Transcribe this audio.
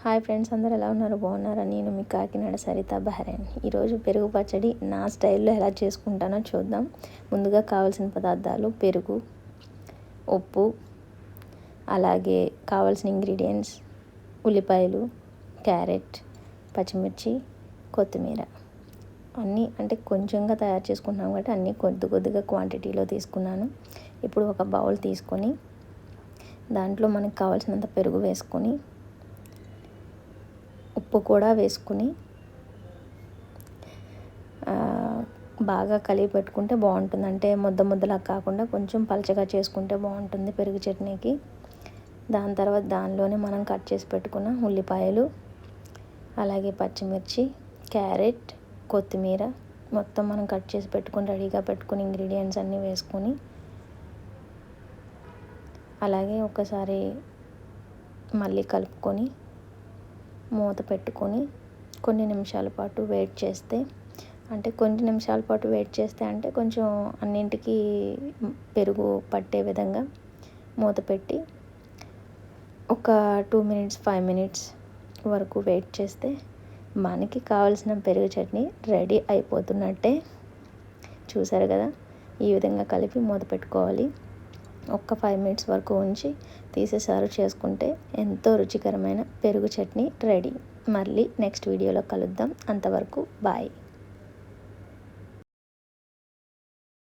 Hi friends, అందరూ ఎలా ఉన్నారు? బాగున్నారా? నేను మీ కాకినాడ సరిత బహ్రైన్. ఈరోజు పెరుగు పచ్చడి నా స్టైల్లో ఎలా చేసుకుంటానో చూద్దాం. ముందుగా కావాల్సిన పదార్థాలు: పెరుగు, ఉప్పు, అలాగే కావాల్సిన ఇంగ్రీడియంట్స్ ఉల్లిపాయలు, క్యారెట్, పచ్చిమిర్చి, కొత్తిమీర. అన్నీ అంటే కొంచెంగా తయారు చేసుకుంటున్నాం కాబట్టి అన్నీ కొద్దిగా క్వాంటిటీలో తీసుకున్నాను. ఇప్పుడు ఒక బౌల్ తీసుకొని దాంట్లో మనకు కావాల్సినంత పెరుగు వేసుకొని, ఉప్పు కూడా వేసుకుని బాగా కలిపి పెట్టుకుంటే బాగుంటుంది. అంటే ముద్దలా కాకుండా కొంచెం పలచగా చేసుకుంటే బాగుంటుంది పెరుగు చట్నీకి. దాని తర్వాత దానిలోనే మనం కట్ చేసి పెట్టుకున్న ఉల్లిపాయలు, అలాగే పచ్చిమిర్చి, క్యారెట్, కొత్తిమీర మొత్తం మనం కట్ చేసి పెట్టుకుని రెడీగా పెట్టుకుని ఇంగ్రీడియంట్స్ అన్నీ వేసుకొని అలాగే ఒకసారి మళ్ళీ కలుపుకొని మూత పెట్టుకొని కొన్ని నిమిషాల పాటు వెయిట్ చేస్తే, అంటే కొన్ని నిమిషాల పాటు వెయిట్ చేస్తే అంటే కొంచెం అన్నింటికి పెరుగు పట్టే విధంగా మూత పెట్టి ఒక 2 మినిట్స్ 5 మినిట్స్ వరకు వెయిట్ చేస్తే మనకి కావాల్సిన పెరుగు చట్నీ రెడీ అయిపోతున్నట్టే. చూసారు కదా, ఈ విధంగా కలిపి మూత పెట్టుకోవాలి. ఒక్క 5 మినిట్స్ వరకు ఉంచి తీసి సర్వ్ చేసుకుంటే ఎంతో రుచికరమైన పెరుగు చట్నీ రెడీ. మళ్ళీ నెక్స్ట్ వీడియోలో కలుద్దాం. అంతవరకు బాయ్.